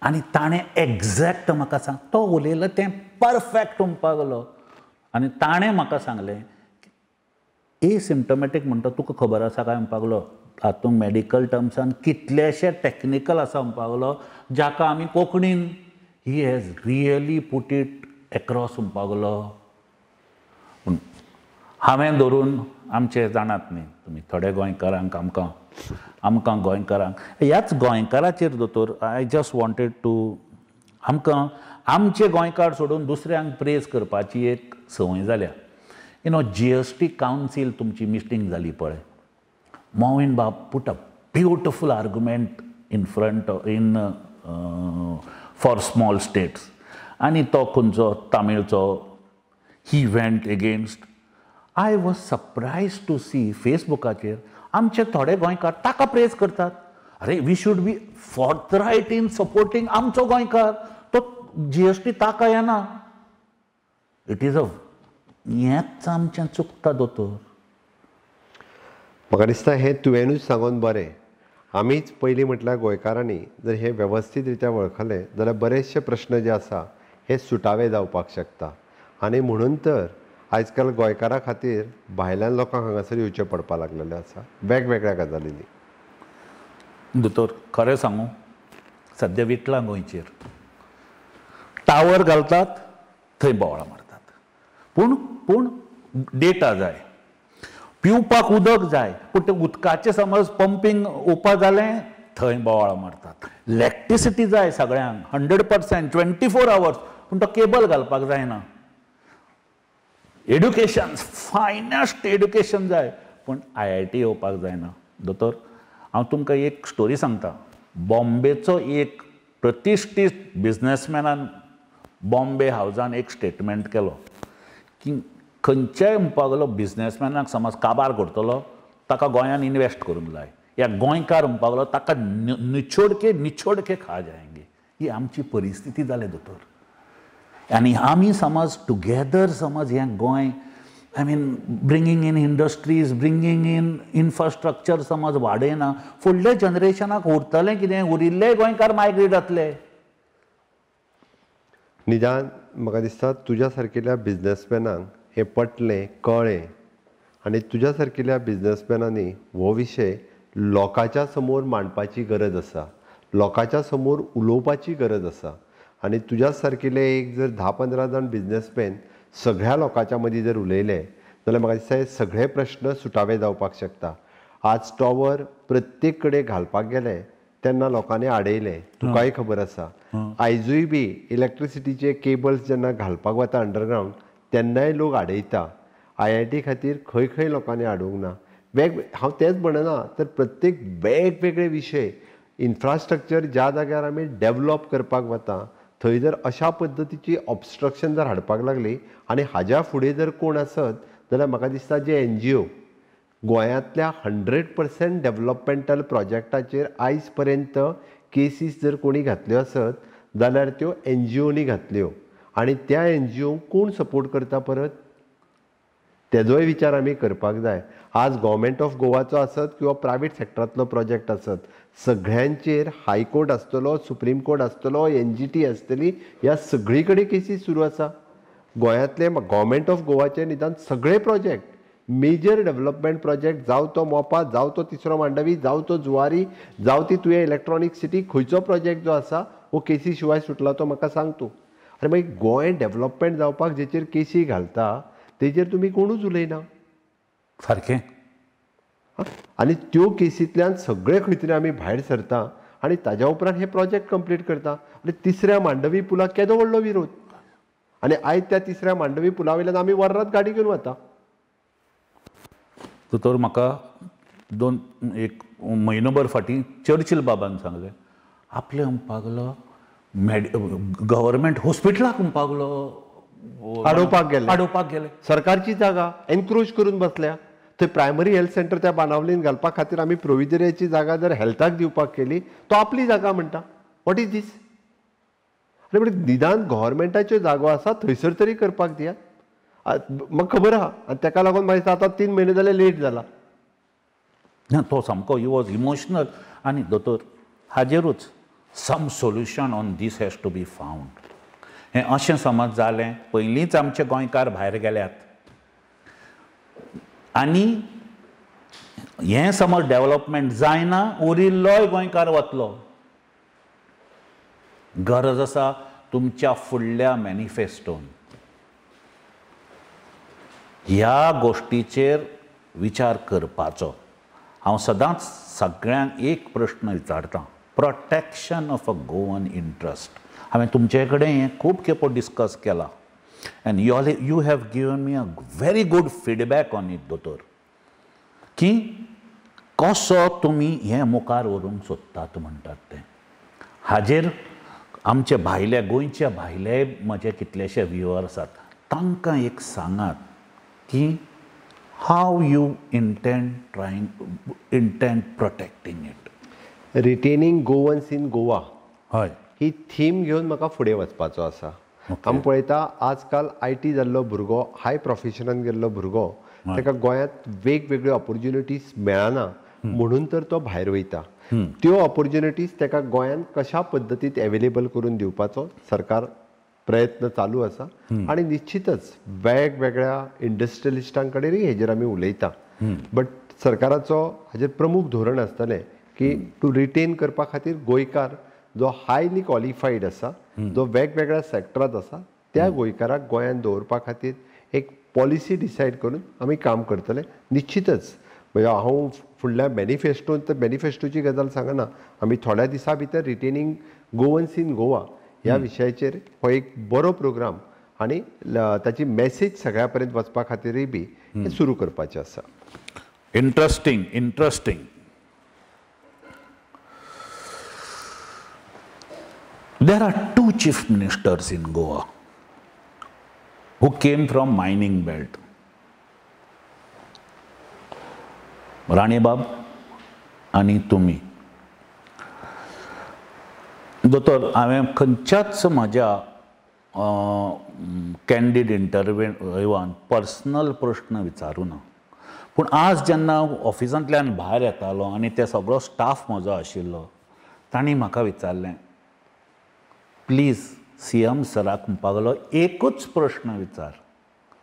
आनी ताणें एग्जॅक्ट म्हाका सांग, तो उलयलो तें परफेक्ट म्हणपाक लागलो. आनी ताणें म्हाका सांगलें एसिम्टोमॅटीक म्हणटा तुका खबर आसा काय म्हणपाक लागलो. हातूंत मॅडिकल टर्म्सान कितलेशे टॅक्निकल आसा म्हणपाक लागलो जाका आमी कोंकणीन, he has really put it across म्हणपाक लागलो. पूण हांवें धरून आमचे जाणात न्ही तुमी थोडे गोंयकारांक, आमकां गोंयकारांक, ह्याच गोंयकाराचेर दोतोर आय जस्ट वॉन्टेड टू, आमकां आमचे गोंयकार सोडून दुसऱ्यांक प्रेज करपाची एक संवय जाल्या. GST कावन्सील तुमची मिटींग जाली पळय, मोविन बाब put a beautiful argument in front for small states. आनी तो खंयचो तामीळचो, he went against. I was surprise to see फेसबुकाचेर आमचे थोडे गोंयकार ताका प्रेज करतात. अरे we should be forthright in supporting आमचो गोंयकार, तो GST ताका येना. इट इज हेंच आमचें चुकता दोतोर. म्हाका दिसता हें तुवेंनूच सांगून बरें. आमीच पयलीं म्हटल्यार गोंयकारांनी जर हे वेवस्थीत रित्या वळखले जाल्यार बरेचशे प्रश्न जे आसा हे सुटावे जावपाक शकता. आनी म्हणून तर आयज काल गोंयकारा खातीर भायल्यान लोकांक हांगासर येवचें पडपाक लागलेलें आसा वेगवेगळ्या गजालींनी. दोतोर खरें सांगू, सद्या विटला गोंयचेर टावर घालतात थंय बोवाळां मारतात. पूण डेटा जाय, पिवपाक उदक जाय, पूण ते उदकाचें समज पंपींग ओपा जालें थंय बोवाळां मारतात. इलेक्ट्रिसिटी जाय सगळ्यांक 100%, 24 hours, पूण तो केबल घालपाक जायना. एड्युकेशन, फायनस्ट एड्युकेशन जाय, पूण IIT येवपाक जायना. दोतोर हांव तुमकां एक स्टोरी सांगता. बॉम्बेचो एक प्रतिश्ठीत बिझनेसमॅनान बॉम्बे हावजान एक स्टेटमेंट केलो की खंयच्याय म्हणपाक लागलो बिझनेसमॅनाक समज काबार करतलो ताका गोंयांत इन्वेस्ट करूंक जाय. ह्या गोंयकार म्हणपाक लागलो ताका निचोडके खा जायंगे. ही आमची परिस्थिती जाली दोतोर. आनी आमी समज टुगेदर समज हें Goem, I mean bringing in industries, bringing in infrastructure समज वाडयना, फुडल्या जनरेशनाक उरतलें कितें? उरिल्ले गोंयकार मायग्रेट जातले. निदान म्हाका दिसता तुज्या सारकिल्या बिझनेसमॅनांक हें पटलें, कळ्ळें, आनी तुज्या सारकिल्या बिझनेसमॅनांनी हो विशय लोकांच्या समोर मांडपाची गरज आसा, लोकांच्या समोर उलोवपाची गरज आसा. आनी तुज्याच सारकिले एक जर 10-15 जाण बिझनेसमॅन सगळ्या लोकांच्या मदीं जर उलयले जाल्यार म्हाका दिसता हे सगळे प्रश्न सुटावे जावपाक शकता. आज टॉवर प्रत्येक कडेन घालपाक गेले तेन्ना लोकांनी आडयले, तुकाय खबर आसा. आयजूय बी इलेक्ट्रिसिटीचे केबल्स जेन्ना घालपाक वता अंडरग्रावंड तेन्नाय लोक आडयता. IIT खातीर खंय खंय लोकांनी आडोवंक ना. हांव तेंच म्हणना तर प्रत्येक वेगवेगळे विशय इन्फ्रास्ट्रक्चर ज्या जाग्यार आमी डेवलप करपाक वता थंय जर अशा पद्दतीची ऑब्स्ट्रक्शन जर हाडपाक लागली आनी हाज्या फुडें जर कोण आसत जाल्यार म्हाका दिसता जे NGO गोंयांतल्या 100% डेवलपमेंटल प्रोजेक्टाचेर आयज पर्यंत केसीस जर कोणी घातल्यो आसत जाल्यार त्यो NGOनी घातल्यो. आनी त्या NGOक कोण सपोर्ट करता परत तेजोय विचार आमी करपाक जाय. आज गव्हर्मेंट ऑफ गोवाचो आसत किंवा प्रायवेट सेक्टरांतलो प्रोजेक्ट आसत सगळ्यांचेर हायकोर्ट आसतलो, सुप्रीम कोर्ट आसतलो, NGT आसतली, ह्या सगळी कडेन केसीस सुरू आसा. गोंयांतले गव्हर्मेंट ऑफ गोवाचे निदान सगळे प्रोजेक्ट मेजर डेवलपमेंट प्रोजेक्ट जावं तो मोपा, जावं तो तिसरो मांडवी, जावं तो जुवारी, जावं ती तुवें इलेक्ट्रॉनीक सिटी खंयचो प्रोजेक्ट जो आसा हो केसी शिवाय सुटला तो म्हाका सांग तूं. आनी मागीर गोंय डेवलपमेंट जावपाक जेचेर केसी घालता तेजेर तुमी कोणूच उलयना. सारकें. आनी त्यो केसींतल्यान सगळे खंय तरी आमी भायर सरता आनी ताज्या उपरांत हे प्रोजेक्ट कंप्लीट करता. आनी तिसऱ्या मांडवी पुलाक केदो व्हडलो विरोध. आनी आयज त्या तिसऱ्या मांडवी पुला वयल्यान आमी वर्रात गाडी घेवन वता. तर म्हाका एक म्हयनोभर फाटीं चर्चिल बाबान सांगलें आपले म्हणपाकलो गव्हर्मेंट हॉस्पिटलाक म्हणपाकलो आडोवपाक गेले. सरकारची जागा एनक्रोच करून बसल्या. थंय प्रायमरी हेल्थ सेंटर त्या बाणावलीन घालपा खातीर आमी प्रोविजरीची जागा जर हेल्थाक दिवपाक केली तो आपली जागा म्हणटा. वॉट इज दीस? आनी म्हणजे निदान गव्हर्मेंटाच्यो जागो आसा थंयसर तरी करपाक दियात. म्हाका खबर आहा आनी ताका लागून म्हाका आतां 3 म्हयने जाले लेट जाला. ना तो सामको ही वॉज इमोशनल. आनी दोतोर हाजेरूच some solution on this has to be found. हें अशें समज जालें पयलींच आमचे गोंयकार भायर गेल्यात आनी हें समज डेवलपमेंट जायना उरिल्लोय गोंयकार वतलो. गरज आसा तुमच्या फुडल्या मॅनिफेस्टोन ह्या गोश्टीचेर विचार करपाचो. हांव सदांच सगळ्यांक एक प्रश्न विचारतां. Protection of a Goan interest. हांवें तुमचे कडेन हें खूब खेपो डिस्कस केलां end you have given me a very good feedback on it दोतोर की कसो तुमी हें मुखार व्हरूंक सोदतात म्हणटात तें. हाजेर आमचे भायले गोंयचे भायले म्हजे कितलेशे व्ह्युअर्स आसात तांकां एक सांगात की how you intend protecting it. Retaining Goans in Goa हय ही थीम घेवन म्हाका फुडें वचपाचो आसा. आमी पळयता आजकाल IT जाल्लो भुरगो हाय प्रोफेशनान गेल्लो भुरगो ताका गोंयांत वेगवेगळ्यो ऑपॉर्च्युनिटीज मेळना म्हणून तर तो भायर वयता. त्यो ऑपॉर्च्युनिटीज ताका गोंयांत कशा पद्दतीत एवेलेबल करून दिवपाचो सरकार प्रयत्न चालू आसा. आनी निश्चितच वेगवेगळ्या इंडस्ट्रियलिस्टां कडेनय हेजेर आमी उलयता. बट सरकाराचो हाजेर प्रमुख धोरण आसतलें की टू रिटेन करपा खातीर गोंयकार जो हायली क्वॉलिफायड आसा जो वेगवेगळ्या सेक्टरांत आसा त्या गोंयकाराक गोंयांत दवरपा खातीर एक पॉलिसी डिसायड करून आमी काम करतले. निश्चितच म्हणजे हांव फुडल्या मॅनिफेस्टोन तर मॅनिफेस्टोची गजाल सांगना. आमी थोड्या दिसा भितर रिटेनिंग गोवन्स इन गोवा ह्या विशयाचेर हो एक बरो प्रोग्राम आनी ताची मॅसेज सगळ्या पर्यंत वचपा खातीरय बी हें सुरू करपाचें आसा. Interesting. There are 2 chief ministers in Goa who came from mining belt. राणीबाब आणि तुम्ही. दोतोर हांवें खंयच्याच म्हज्या कॅन्डीड इंटरव्यूवान पर्सनल प्रश्न विचारूं ना. पूण आज जेन्ना ऑफिसांतल्यान भायर येतालो आनी ते सगळो स्टाफ म्हजो आशिल्लो तांणी म्हाका विचारलें प्लीज CM सराक म्हणपाक लागलो एकूच प्रश्न विचार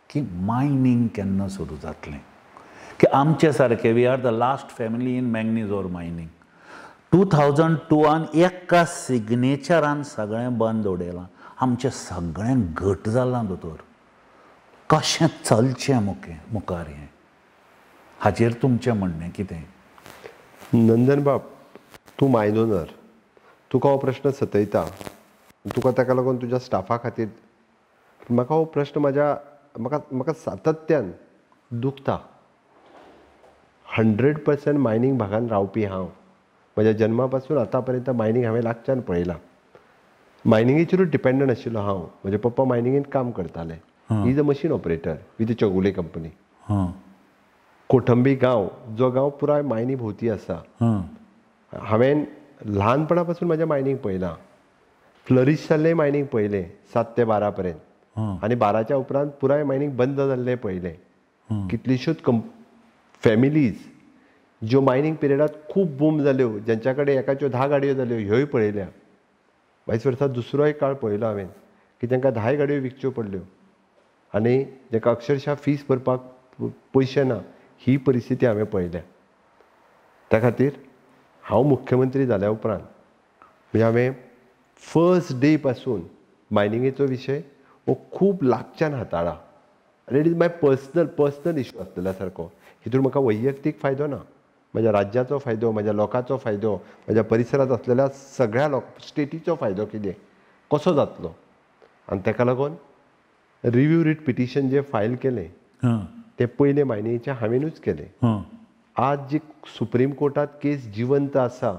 की मायनींग केन्ना सुरू जातलें. की आमचे सारके we are the last family in manganese ore mining. 2002 एका सिग्नेचरान सगळें बंद उडयलां. आमचें सगळें घट जालां दोतोर. कशें चलचें मुखार हें, हाचेर तुमचें म्हणणें कितें? नंदन बाब, तूं मायनोनर, तुका हो प्रश्न सतयता, तुका ताका लागून तुज्या स्टाफा खातीर म्हाका हो प्रश्न म्हाका सातत्यान दुखता. 100% मायनींग भागान रावपी हांव, म्हज्या जन्मा पासून आतां पर्यंत मायनींग हांवें लागच्यान पळयलां. मायनिंगेचेरूच डिपेंडंट आशिल्लो हांव. म्हजे पप्पा मायनिंगेंत काम करताले. He is a machine operator with Chowgule company. Kothambi गांव, जो गांव पुराय मायनी भोवती आसा. हांवें ल्हानपणा पासून म्हजें मायनींग पळयलां. फ्लरीश जाल्लें मायनींग पळयलें 7 ते 12 पर्यंत, आनी 12च्या उपरांत पुराय मायनींग बंद जाल्लें पळयलें. कितल्योश्योच फॅमिलीज ज्यो मायनींग पिरियडांत खूब बूम जाल्यो, जेंच्या कडेन एकाच्यो 10 गाडयो जाल्यो, ह्योय पळयल्या. वायस वर्सा दुसरोय काळ पळयलो हांवें की तांकां 10 गाडयो विकच्यो पडल्यो आनी जाका अक्षरशा फीस भरपाक पयशे ना, ही परिस्थिती हांवें पळयल्या. त्या खातीर हांव मुख्यमंत्री जाल्या उपरांत म्हणजे हांवें फर्स्ट डे पासून मायनिंगेचो विशय हो खूब लागच्यान हाताळ्ळा. आनी it is my personal issue आसलेल्या सारको. हितून म्हाका वैयक्तीक फायदो ना, म्हज्या राज्याचो फायदो, म्हज्या लोकांचो फायदो, म्हज्या परिसरांत असलेल्या सगळ्या स्टेटीचो फायदो कितें कसो जातलो. आनी ताका लागून रिव्यू रीट पिटिशन जें फायल केलें तें पयलें मायनिंगेचें हांवेनूच केलें. आज जी सुप्रीम कोर्टांत केस जिवंत आसा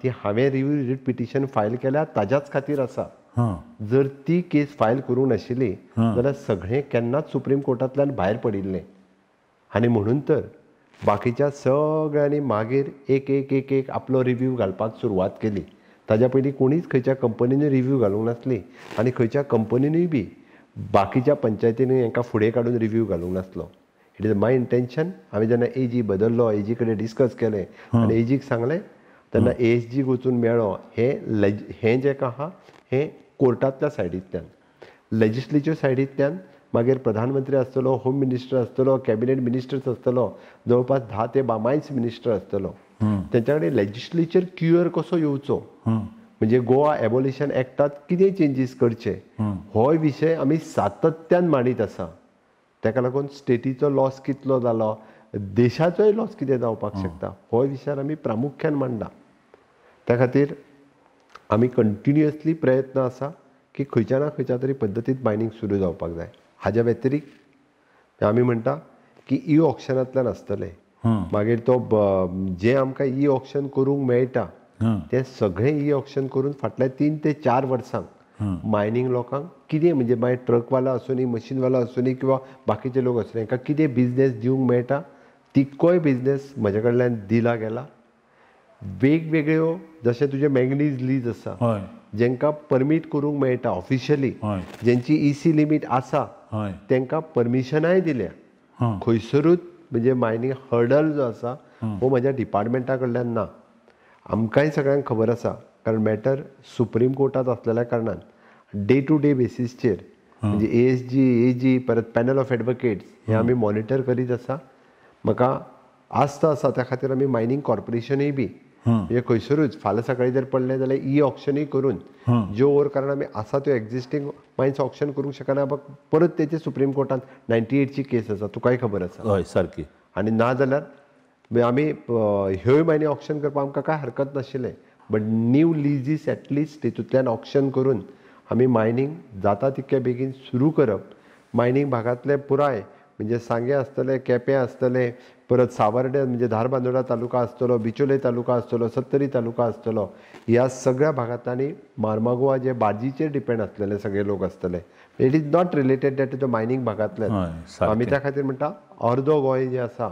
ती हांवें रिव्यू रीट पिटिशन फायल केल्या ताज्याच खातीर आसा. जर ती केस फायल करूंक नाशिल्ली जाल्यार सगळें केन्नाच सुप्रीम कोर्टांतल्यान भायर पडिल्लें. आनी म्हणून तर बाकीच्या सगळ्यांनी मागीर एक एक एक एक आपलो रिव्यू घालपाक सुरवात केली. ताज्या पयलीं कोणीच खंयच्या कंपनीनूय रिव्यू घालूंक नासली आनी खंयच्या कंपनीनूय बी बाकीच्या पंचायतींनी हांकां फुडें काडून रिव्यू घालूंक नासलो. It is my intention. हांवें जेन्ना एजी बदल्लो, एजी कडेन डिस्कस केलें आनी एजीक सांगलें तेन्ना एएसजीक वचून मेळ्ळो हें जें आहा हें कोर्टांतल्या सायडींतल्यान, लेजिस्लेचर सायडींतल्यान मागीर प्रधानमंत्री आसतलो, होम मिनिस्टर आसतलो, कॅबिनेट मिनिस्टर्स आसतलो, जवळपास 10 ते 12 मिनिस्टर आसतलो. तेंच्या कडेन लेजिस्लेचर क्युअर कसो येवचो, म्हणजे गोवा एबॉलिशन एक्टांत कितें चेंजीस करचे, हो विशय आमी सातत्यान मांडीत आसा. ताका लागून स्टेटीचो लॉस कितलो जालो, देशाचोय लॉस कितें जावपाक शकता, हो विशय आमी प्रामुख्यान मांडला. त्या खातीर आमी कंटिन्युअसली प्रयत्न आसा की खंयच्या ना खंयच्या तरी पद्दतीन मायनींग सुरू जावपाक जाय. हाज्या व्यतिरिक्त आमी म्हणटा की ई ऑक्शनांतल्यान आसतलें, मागीर तो जें आमकां ई ऑक्शन करूंक मेळटा तें सगळें ई ऑक्शन करून फाटल्या 3 ते 4 वर्सांक मायनींग लोकांक कितें म्हणजे मागीर ट्रकवालो आसूं, मशीनवालो आसूं किंवा बाकीचे लोक आसूं, हांकां कितें बिजनेस दिवंक मेळटा तितकोय बिजनेस म्हजे कडल्यान दिला गेला. वेगवेगळ्यो जशें तुजे मॅंगनीज लीज आसा जेंकां परमीट करूंक मेळटा ऑफिशियली, जेंची ईसी लिमीट आसा तांकां परमिशनाय दिल्या. खंयसरूच म्हणजे मायनींग हर्डल जो आसा हो म्हज्या डिपार्टमेंटा कडल्यान ना. आमकांय सगळ्यांक खबर आसा कारण मॅटर सुप्रीम कोर्टांत आसलेल्या कारणान डे टू डे बेसीसचेर म्हणजे एएसजी, एजी, परत पॅनल ऑफ एडवोकेट्स हे आमी मॉनिटर करीत आसा. म्हाका आस्त आसा त्या खातीर आमी मायनींग कॉर्पोरेशनूय बी म्हणजे खंयसरूच फाल्यां सकाळीं जर पडलें जाल्यार ई ऑक्शनूय करून ज्यो ओर कारण आमी आसा त्यो एक्झिस्टींग मायन्स ऑक्शन करूंक शकना. परत तेचे सुप्रीम कोर्टांत 98ची केस आसा, तुकाय खबर आसा. हय सारकी. आनी ना जाल्यार आमी ह्योय मायनी ऑक्शन करपाक आमकां कांय हरकत नाशिल्लें. बट न्यू लिजीस एटलिस्ट तितूंतल्यान ऑक्शन करून आमी मायनींग जाता तितके बेगीन सुरू करप. मायनींग भागांतले पुराय म्हणजे सांगे आसतले, केपें आसतलें, परत सावर्डे म्हणजे धारबांदोडा तालुका आसतलो, बिचोले तालुका आसतलो, सत्तरी तालुका आसतलो, ह्या सगळ्या भागांतल्यानी मार्मागोवा जे बाजीचेर डिपेंड आसलेले सगळे लोक आसतले. It is not related that to the mining भागांतल्यान. आमी त्या खातीर म्हणटा अर्दो गोंय जें आसा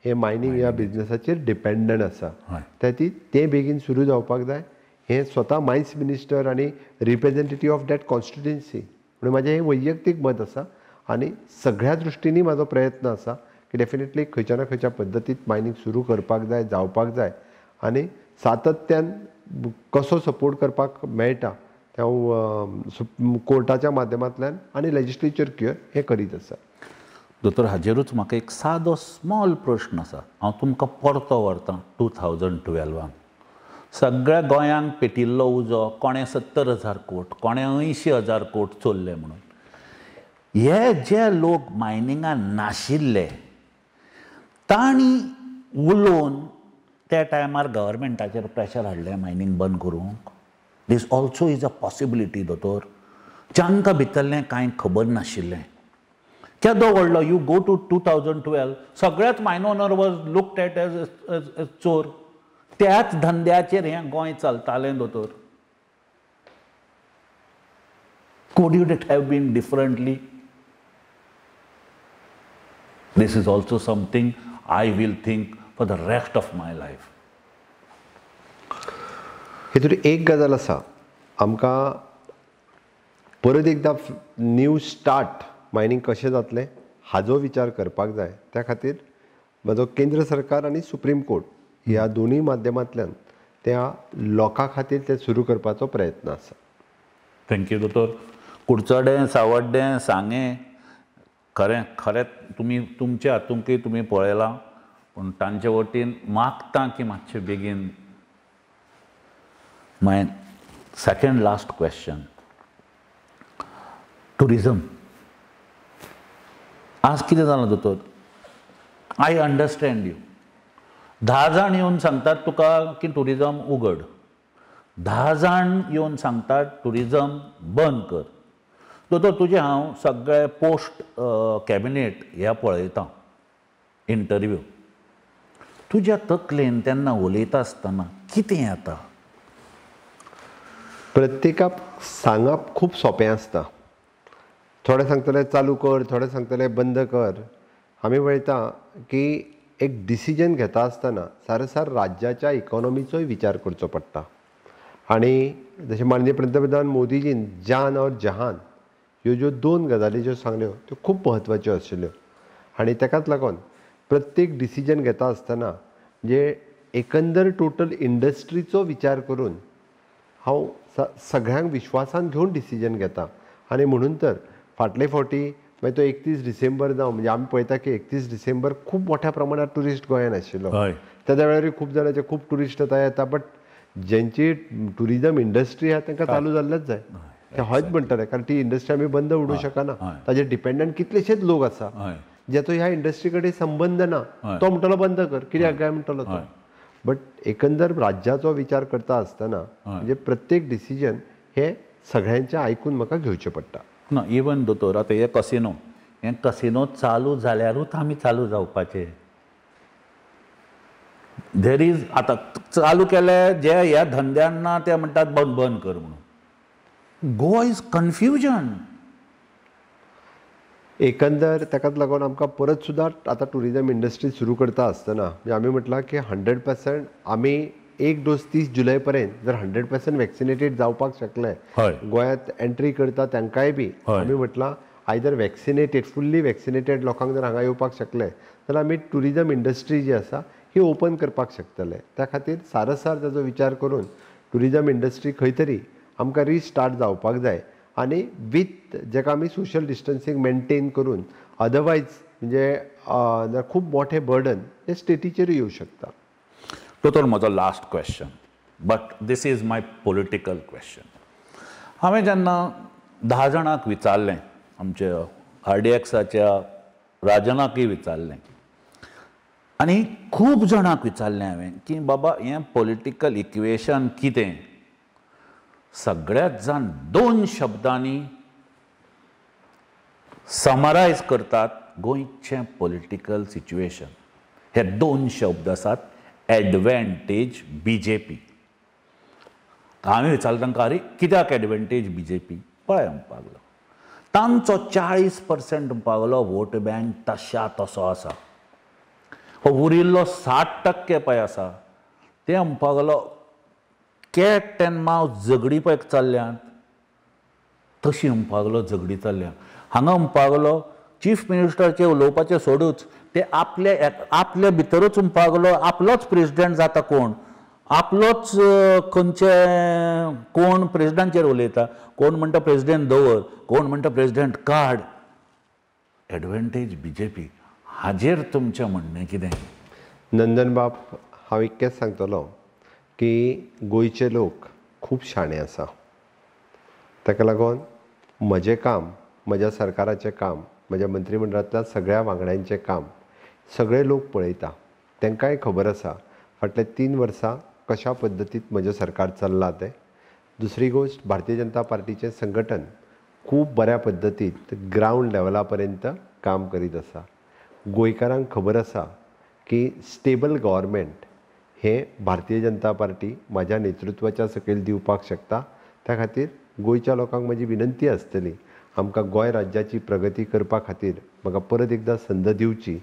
हें मायनींग ह्या बिजनेसाचेर डिपेंडंट आसा. त्या खातीर तें बेगीन सुरू जावपाक जाय. हें स्वता मायन्स मिनिस्टर आनी रिप्रेझेंटेटीव ऑफ दॅट कॉन्स्टिट्युएन्सी म्हणून म्हाजें हें वैयक्तीक मत आसा. आनी सगळ्या दृश्टींनी म्हाजो प्रयत्न आसा की डेफिनेटली खंयच्या ना खंयच्या पद्दतीन मायनींग सुरू करपाक जाय, जावपाक जाय. आनी सातत्यान कसो सपोर्ट करपाक मेळटा तें हांव कोर्टाच्या माध्यमांतल्यान आनी लेजिस्लेचर क्युअर हें करीत आसा. दोतोर, हाजेरूच म्हाका एक सादो स्मॉल प्रश्न आसा. हांव तुमकां परतो व्हरतां 2012. सगळ्या गोंयांक पेटिल्लो उजो कोणे 70,000 कोट कोणे 80,000 कोट चोरले म्हणून. हे जे लोक मायनिंगान नाशिल्ले तांणी उलोवन त्या टायमार गव्हर्मेंटाचेर प्रेशर हाडलें मायनींग बंद करूंक. दीस ऑल्सो इज अ पॉसिबिलिटी दोतोर. जांकां भितरलें कांय खबर नाशिल्लें. केदो व्हडलो यू गो टू 2012 सगळेच mine owner was looked at as चोर. त्याच धंद्याचेर हें गोंय चलतालें दोतोर. Could it have been differently? This is also something I will think for the rest of my life. हेतून एक गजाल आसा, आमकां परत एकदां न्यू स्टार्ट मायनींग कशें जातलें हाजो विचार करपाक जाय. त्या खातीर म्हजो केंद्र सरकार आनी सुप्रीम कोर्ट ह्या दोनूय माध्यमांतल्यान त्या लोकां खातीर ते सुरू करपाचो प्रयत्न आसा. थँक्यू दोतोर. कुडचडें सावड्डें सांगें खरें खरेंच तुमी तुमचे हातूंकय तुमी पळयलां, पूण तांचे वटेन मागता की मातशें बेगीन. माय सेकंड लास्ट क्वेश्चन, टुरिजम. आज कितें जालां दोतोर, आय अंडरस्टँड यू. 10 जाण येवन सांगतात तुका की टुरिजम उगड, 10 जाण येवन सांगतात टुरिजम बंद कर. दोतोर तुजे हांव सगळे पोस्ट कॅबिनेट ह्या पळयतां इंटरव्यू. तुज्या तकलेन तेन्ना उलयता आसतना कितें येता? प्रत्येकाक सांगप खूब सोंपें आसता. थोडे सांगतले चालू कर, थोडे सांगतले बंद कर. आमी पळयता की एक डिसिजन घेता आसतना सारसार राज्याच्या इकॉनॉमीचोय विचार करचो पडटा. आनी जशें माननीय पंतप्रधान मोदीजीन जान और जहान ह्यो ज्यो 2 गजाली ज्यो सांगल्यो त्यो खूब म्हत्वाच्यो आशिल्ल्यो. आनी ताकाच लागून प्रत्येक डिसिजन घेता आसतना जे एकंदर टोटल इंडस्ट्रीचो विचार करून हांव सगळ्यांक विश्वासान घेवन डिसिजन घेता. आनी म्हणून तर फाटले फावटी मागीर तो 31 डिसेंबर जावं, म्हणजे आमी पळयता की 31 डिसेंबर खूब मोठ्या प्रमाणात टुरिस्ट गोंयांत आशिल्लो. त्या वेळार खूब जाणांचे खूब टुरिस्ट येता, बट ज्यांची टुरिजम इंडस्ट्री आहा तांकां चालू जाल्लेच जाय. ते हयच म्हणटले, कारण ती इंडस्ट्री आमी बंद उडोवंक शकना. ताजेर डिपेंडंट कितलेशेच लोक आसा ज्याचो ह्या इंडस्ट्री कडेन संबंध ना. तो म्हणटलो बंद कर, कित्याक काय म्हणटलो तो. बट एकंदर राज्याचो विचार करता आसतना म्हणजे प्रत्येक डिसिजन हे सगळ्यांचें आयकून म्हाका घेवचें पडटा. ना इवन दोतोर आतां हे कसिनो चालू जाल्यारूच आमी चालू जावपाचे. देर इज आतां चालू केले जे ह्या धंद्यान ना ते म्हणटात बंद कर म्हणून. Goa is confusion. एकंदर ताकाच लागून आमकां परत सुद्दां आतां टुरिजम इंडस्ट्री सुरू करता आसतना आमी म्हटलां की 100% आमी एक डोस 30 जुलय पर्यंत जर 100% वॅक्सिनेटेड जावपाक शकले, गोंयांत एंट्री करता तांकांय बी आमी म्हटलां आयदर वॅक्सिनेटेड फुल्ली वॅक्सिनेटेड लोकांक जर हांगा येवपाक शकले जाल्यार आमी टुरिजम इंडस्ट्री जी आसा ही ओपन करपाक शकतले. त्या खातीर सारसार ताचो विचार करून टुरिजम इंडस्ट्री खंय तरी आमकां रिस्टार्ट जावपाक जाय. आनी वीथ जेका आमी सोशल डिस्टन्सींग मेनटेन करून, अदरवायज म्हणजे खूब मोठें बर्डन हे स्टेटीचेर येवं शकता. दोतोर म्हजो last question, but this is my political question. हांवें जेन्ना 10 जाणांक विचारलें, आमचे RDXच्या राजनाकय विचारलें आनी खूब जाणांक विचारलें हांवें की बाबा हें पॉलिटिकल इक्वेशन कितें. सगळ्याच जाण 2 शब्दांनी समरायज करतात गोंयचें पॉलिटिकल सिच्युएशन. हे 2 शब्द आसात, एडवांटेज BJP. हांवें विचारलें तांकां, अरे कित्याक एडवांटेज BJP? पळय म्हणपाक लागलो, तांचो 40% म्हणपाक लागलो वोट बँक तशा तसो आसा. उरिल्लो 60% पळय आसा ते म्हणपाक लागलो कॅट एंड मावस झगडी पळय चल्ल्यात तशी म्हणपाक लागलो झगडी चल्ल्या. हांगा म्हणपाक लागलो चीफ मिनिस्टरचे उलोवपाचें सोडूच, ते आपल्या भितरूच म्हणपाक लागलो आपलोच प्रेसिडेंट जाता कोण, आपलोच खंयचे कोण प्रेसिडेंटाचेर उलयता, कोण म्हणटा प्रेसिडेंट दवर, कोण म्हणटा प्रेसिडेंट काड. एडवांटेज BJP हाजेर तुमचें म्हणणें कितें? नंदन बाब, हांव इतकेंच सांगतलो की गोंयचे लोक खूब शाणे आसा. ताका लागून म्हजें काम, म्हज्या सरकाराचें काम, म्हज्या मंत्रिमंडळांतल्या सगळ्या वांगड्यांचें काम सगळे लोक पळयता. तांकांय खबर आसा फाटले 3 वर्सां कशा पद्दतीत म्हजें सरकार चल्लां तें. दुसरी गोश्ट, भारतीय जनता पार्टीचें संघटन खूब बऱ्या पद्दतीत ग्रावंड लेवला पर्यंत काम करीत आसा. गोंयकारांक खबर आसा की स्टेबल गव्हर्मेंट हें भारतीय जनता पार्टी म्हाज्या नेतृत्वाच्या सकयल दिवपाक शकता. त्या खातीर गोंयच्या लोकांक म्हजी विनंती आसतली, आमकां गोंय राज्याची प्रगती करपा खातीर म्हाका परत एकदां संद दिवची.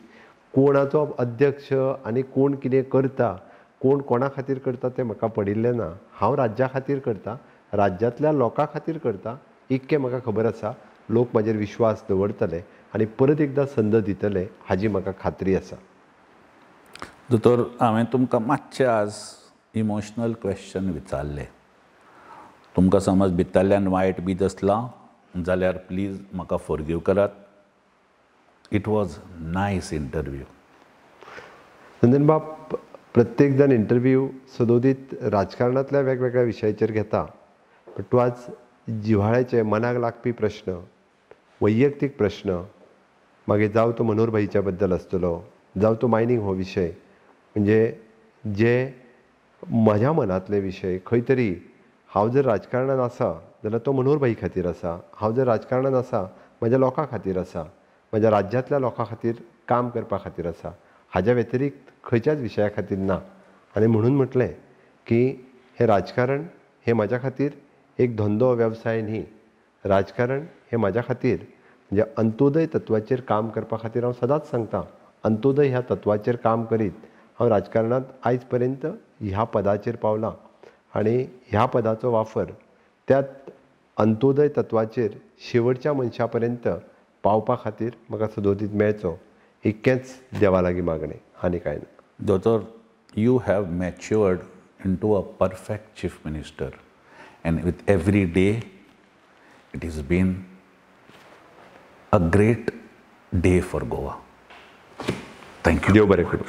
कोणाचो अध्यक्ष आनी कोण कितें करता, कोण कोणा खातीर करता तें म्हाका पडिल्लें ना. हांव राज्या खातीर करता, राज्यांतल्या लोकां खातीर करता, इतकें म्हाका खबर आसा. लोक म्हाजेर विश्वास दवरतले आनी परत एकदां संद दितले हाजी म्हाका खात्री आसा. दोतोर, हांवें तुमकां मातशें आज इमोशनल क्वेश्चन विचारलें. तुमकां समज भितरल्यान वायट बी दिसलां जाल्यार प्लीज म्हाका फॉरगिव करात. It was nice interview. Nandan बाब, प्रत्येक जण इंटरव्यू सदोदीत राजकारणांतल्या वेगवेगळ्या विशयाचेर घेता. पण तूं आज जिव्हाळ्याचे, मनाक लागपी प्रश्न, वैयक्तीक प्रश्न, मागीर जावं तो मनोहर भाईच्या बद्दल आसतलो, जावं तो मायनींग हो विशय, म्हणजे जे म्हज्या मनांतले विशय खंय तरी हांव जर राजकारणांत आसा जाल्यार तो मनोहर भाई खातीर आसा. हांव जर राजकारणांत आसा म्हज्या लोकां खातीर आसा, म्हज्या राज्यांतल्या लोकां खातीर काम करपा खातीर आसा. हाज्या व्यतिरिक्त खंयच्याच विशया खातीर ना. आनी म्हणून म्हटलें की हें राजकारण हें म्हाज्या खातीर एक धंदो वेवसाय न्ही. राजकारण हें म्हाज्या खातीर म्हणजे अंत्योदय तत्वाचेर काम करपा खातीर हांव सदांच सांगतां, अंत्योदय ह्या तत्वाचेर काम करीत हांव राजकारणांत आयज पर्यंत ह्या पदाचेर पावलां. आनी ह्या पदाचो वापर त्यात अंत्योदय तत्वाचेर शेवटच्या मनशा पर्यंत पावपा खातीर म्हाका सदोदीत मेळचो, इतकेंच देवा लागीं मागणें, आनी कांय ना. दोतोर, you have matured into a perfect chief minister, and with every day it has been a great day for Goa. Thank you. देव बरें करूं.